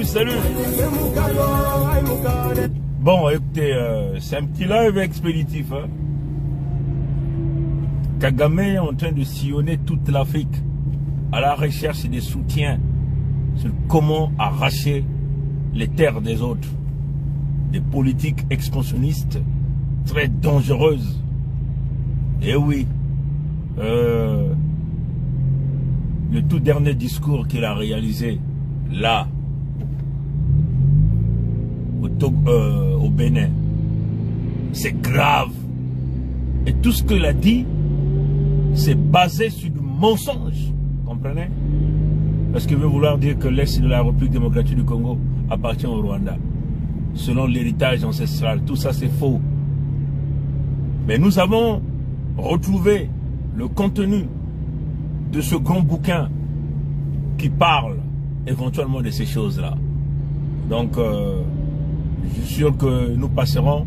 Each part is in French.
Salut. Bon, écoutez, c'est un petit live expéditif. Hein. Kagame est en train de sillonner toute l'Afrique à la recherche des soutiens sur comment arracher les terres des autres. Des politiques expansionnistes très dangereuses. Et oui, le tout dernier discours qu'il a réalisé là, au Bénin, c'est grave. Et tout ce qu'il a dit, c'est basé sur du mensonge. Comprenez? Parce qu'il veut vouloir dire que l'Est de la République démocratique du Congo appartient au Rwanda. Selon l'héritage ancestral, tout ça c'est faux. Mais nous avons retrouvé le contenu de ce grand bouquin qui parle éventuellement de ces choses-là. Donc, je suis sûr que nous passerons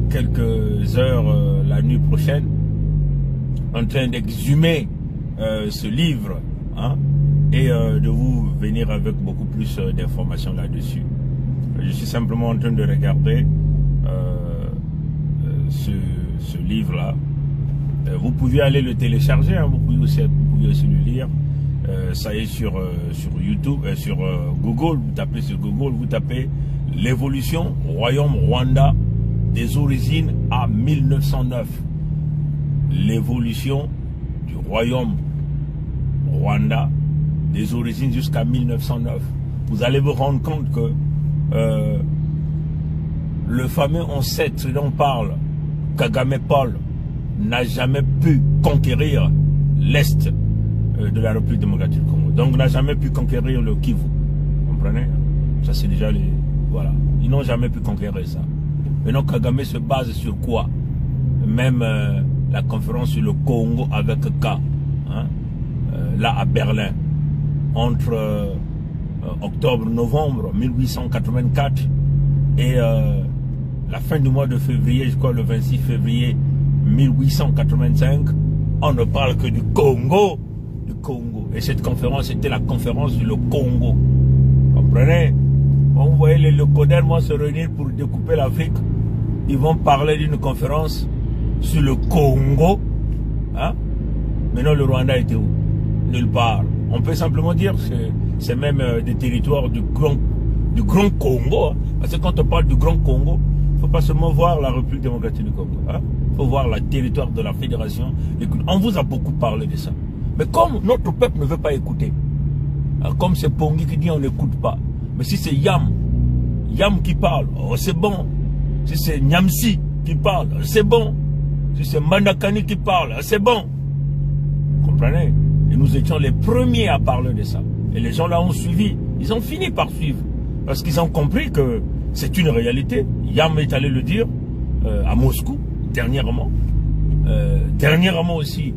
quelques heures la nuit prochaine en train d'exhumer ce livre, hein, et de vous venir avec beaucoup plus d'informations là-dessus. Je suis simplement en train de regarder ce livre-là. Vous pouvez aller le télécharger, hein, vous pouvez aussi le lire. Ça est sur YouTube, sur Google. Vous tapez sur Google, vous tapez l'évolution Royaume Rwanda des origines à 1909. L'évolution du Royaume Rwanda des origines jusqu'à 1909. Vous allez vous rendre compte que le fameux ancêtre dont parle Kagame Paul n'a jamais pu conquérir l'Est de la République démocratique du Congo. Donc n'a jamais pu conquérir le Kivu. Vous comprenez? Ça c'est déjà les... Voilà. Ils n'ont jamais pu conquérir ça. Maintenant Kagame se base sur quoi? Même la conférence sur le Congo avec K, hein, là à Berlin, entre octobre-novembre 1884 et la fin du mois de février, je crois le 26 février 1885, on ne parle que du Congo. Et cette conférence était la conférence sur le Congo. Comprenez? Vous voyez les codèrement se réunir pour découper l'Afrique. Ils vont parler d'une conférence sur le Congo. Hein? Maintenant le Rwanda était où? Nulle part. On peut simplement dire que c'est même des territoires du Grand Congo. Hein? Parce que quand on parle du Grand Congo, il ne faut pas seulement voir la République démocratique du Congo. Hein? Il faut voir le territoire de la Fédération. On vous a beaucoup parlé de ça. Mais comme notre peuple ne veut pas écouter, comme c'est Pongi qui dit on n'écoute pas, mais si c'est Yam qui parle, oh, c'est bon. Si c'est Nyamsi qui parle, c'est bon. Si c'est Mandakani qui parle, c'est bon. Vous comprenez? Et nous étions les premiers à parler de ça. Et les gens là ont suivi. Ils ont fini par suivre. Parce qu'ils ont compris que c'est une réalité. Yam est allé le dire à Moscou, dernièrement. Dernièrement aussi,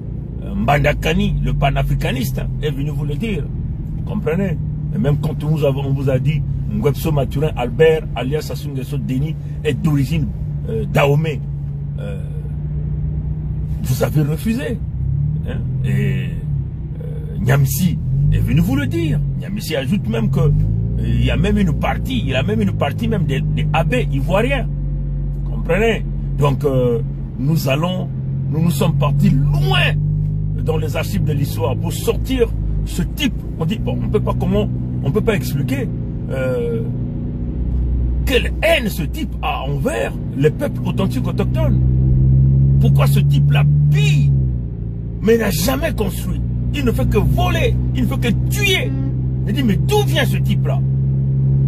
Mbandakani, le panafricaniste, hein, est venu vous le dire. Vous comprenez? Et même quand on vous a dit Ngwepso Maturin Albert, alias Sassou Nguesso Denis, est d'origine Dahomey, vous avez refusé. Hein? Et Nyamsi est venu vous le dire. Nyamsi ajoute même que il y a même une partie, même des abbés ivoiriens. Vous comprenez? Donc nous sommes partis loin dans les archives de l'histoire pour sortir ce type. On dit, bon, on peut pas expliquer quelle haine ce type a envers les peuples authentiques autochtones. Pourquoi ce type-là pille, mais n'a jamais construit. Il ne fait que voler, il ne fait que tuer. Il dit, mais d'où vient ce type-là?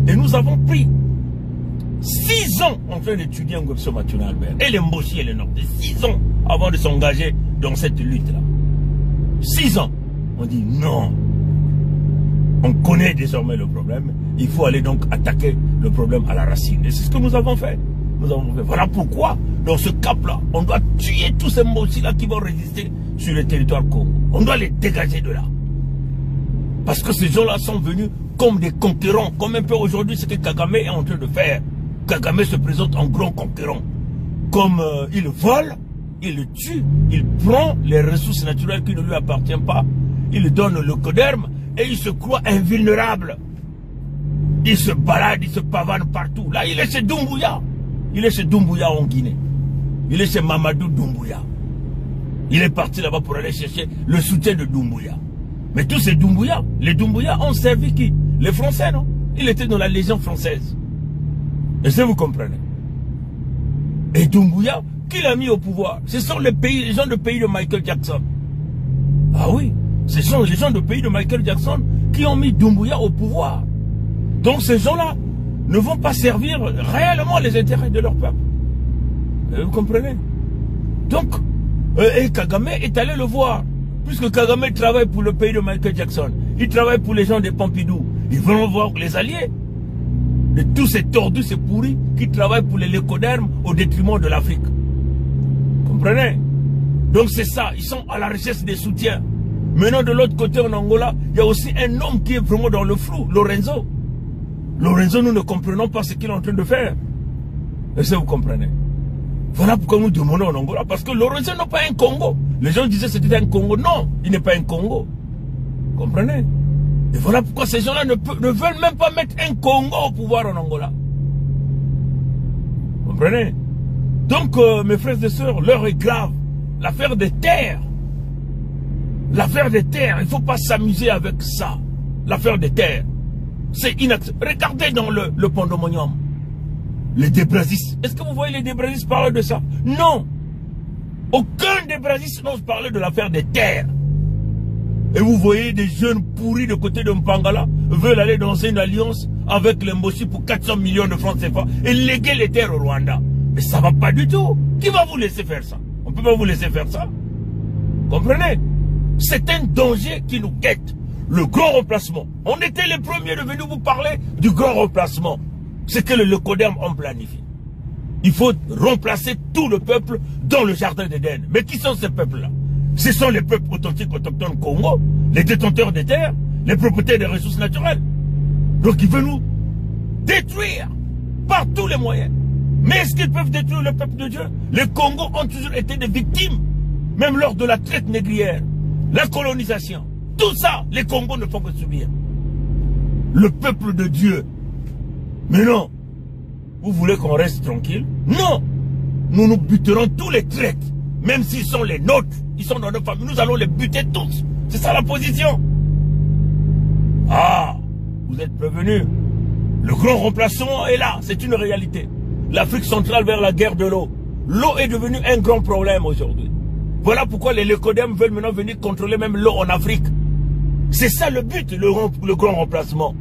Et nous avons pris 6 ans en train d'étudier Ngwepso Maturin Albert et les Mboshi et les Nord. 6 ans avant de s'engager dans cette lutte-là. 6 ans. On dit non. On connaît désormais le problème. Il faut aller donc attaquer le problème à la racine. Et c'est ce que nous avons fait. Voilà pourquoi, dans ce cap-là, on doit tuer tous ces Mboshi-là qui vont résister sur le territoire Congo. On doit les dégager de là. Parce que ces gens-là sont venus comme des conquérants, comme un peu aujourd'hui ce que Kagame est en train de faire. Kagame se présente en grand conquérant. comme il vole, il tue, il prend les ressources naturelles qui ne lui appartiennent pas, il donne le coderme et il se croit invulnérable. Il se balade, il se pavane partout. Là, il est chez Doumbouya. Il est chez Doumbouya en Guinée. Il est chez Mamadou Doumbouya. Il est parti là-bas pour aller chercher le soutien de Doumbouya. Mais tous ces Doumbouya, les Doumbouya ont servi qui? Les Français, non? Il était dans la Légion française. Est-ce que vous comprenez? Et Doumbouya, qui l'a mis au pouvoir? Ce sont les gens de pays de Michael Jackson. Ah oui, ce sont les gens de pays de Michael Jackson qui ont mis Doumbouya au pouvoir. Donc ces gens-là ne vont pas servir réellement les intérêts de leur peuple. Vous comprenez? Donc, et Kagame est allé le voir. Puisque Kagame travaille pour le pays de Michael Jackson. Il travaille pour les gens de Pompidou. Ils vont voir les alliés de tous ces tordus, ces pourris qui travaillent pour les lécodermes au détriment de l'Afrique. Comprenez? Donc c'est ça, ils sont à la recherche des soutiens. Maintenant de l'autre côté en Angola, il y a aussi un homme qui est vraiment dans le flou, Lorenzo. Lorenzo, nous ne comprenons pas ce qu'il est en train de faire. Est-ce que vous comprenez? Voilà pourquoi nous demandons en Angola, parce que Lorenzo n'est pas un Congo. Les gens disaient que c'était un Congo. Non, il n'est pas un Congo. Comprenez? Et voilà pourquoi ces gens-là ne veulent même pas mettre un Congo au pouvoir en Angola. Comprenez? Donc, mes frères et sœurs, l'heure est grave. L'affaire des terres. L'affaire des terres, il ne faut pas s'amuser avec ça. L'affaire des terres. C'est inacceptable. Regardez dans le pandemonium. Les débrasistes. Est-ce que vous voyez les débrasistes parler de ça? Non. Aucun débrasiste n'ose parler de l'affaire des terres. Et vous voyez des jeunes pourris de côté de Mpangala veulent aller dans une alliance avec les Mboshi pour 400 millions de francs CFA et léguer les terres au Rwanda. Mais ça va pas du tout. Qui va vous laisser faire ça? On peut pas vous laisser faire ça. Comprenez? C'est un danger qui nous guette. Le grand remplacement. On était les premiers de venir vous parler du grand remplacement. C'est que le Coderme en planifie. Il faut remplacer tout le peuple dans le jardin d'Éden. Mais qui sont ces peuples-là? Ce sont les peuples authentiques autochtones Congo, les détenteurs des terres, les propriétaires des ressources naturelles. Donc ils veulent nous détruire par tous les moyens. Mais est-ce qu'ils peuvent détruire le peuple de Dieu? Les Congos ont toujours été des victimes, même lors de la traite négrière, la colonisation. Tout ça, les Congos ne font que subir. Le peuple de Dieu. Mais non. Vous voulez qu'on reste tranquille? Non. Nous nous buterons tous les traites. Même s'ils sont les nôtres. Ils sont dans nos familles. Nous allons les buter tous. C'est ça la position. Ah, vous êtes prévenus. Le grand remplacement est là. C'est une réalité. L'Afrique centrale vers la guerre de l'eau. L'eau est devenue un grand problème aujourd'hui. Voilà pourquoi les Lécodermes veulent maintenant venir contrôler même l'eau en Afrique. C'est ça le but, le grand remplacement.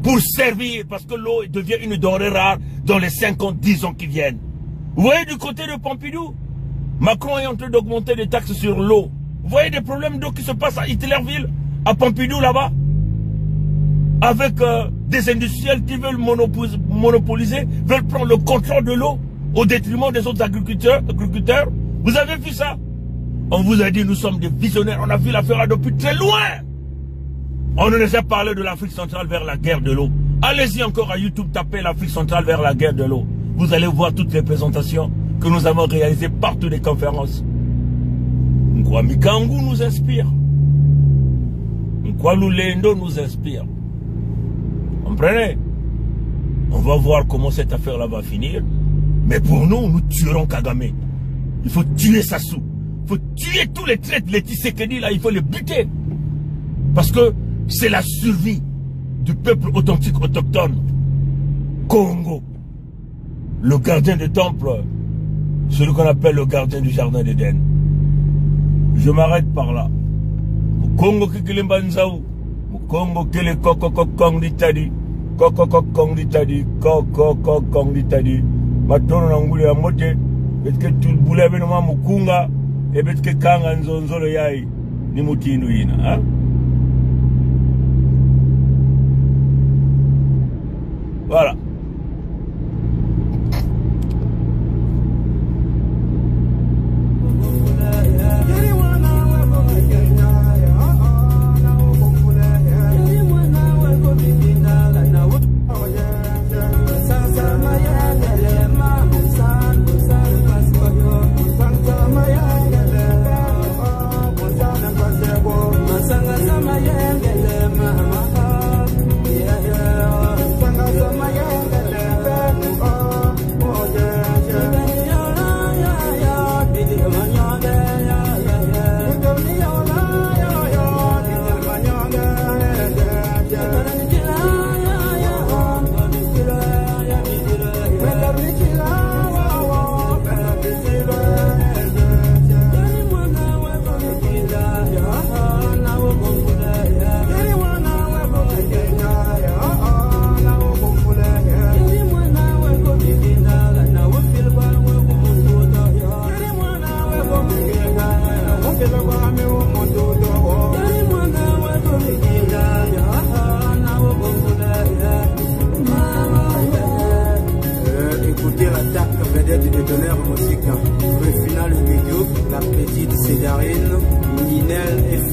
Pour servir, parce que l'eau devient une denrée rare dans les 50-10 ans qui viennent. Vous voyez du côté de Pompidou, Macron est en train d'augmenter les taxes sur l'eau. Vous voyez des problèmes d'eau qui se passent à Hitlerville, à Pompidou là-bas, avec des industriels qui veulent monopoliser, veulent prendre le contrôle de l'eau au détriment des autres agriculteurs. Vous avez vu ça? On vous a dit, nous sommes des visionnaires, on a vu l'affaire depuis très loin. On nous a parlé de l'Afrique centrale vers la guerre de l'eau. Allez-y encore à YouTube, tapez l'Afrique centrale vers la guerre de l'eau. Vous allez voir toutes les présentations que nous avons réalisées partout des conférences. Nkwami Kangu nous inspire. Nkwalu Lendo nous inspire. Comprenez? On va voir comment cette affaire-là va finir. Mais pour nous, nous tuerons Kagame. Il faut tuer Sassou. Il faut tuer tous les traîtres, les Tshisekedi là, il faut les buter. Parce que c'est la survie du peuple authentique autochtone. Congo. Le gardien des temples, celui qu'on appelle le gardien du jardin d'Éden. Je m'arrête par là. Congo kikilimbanzaou. Congo kele koko kong ditadi. Koko kong ditadi. Koko kong ditadi. Matono na nguli ya mote. Betke tulbule beno ma mukunga. Et betke kanga nzonzolo yai. Ni mutinu ina. Hein? Voilà. Tonnerre Musique, Refina le Milieu, la petite Cédarine, Ninel et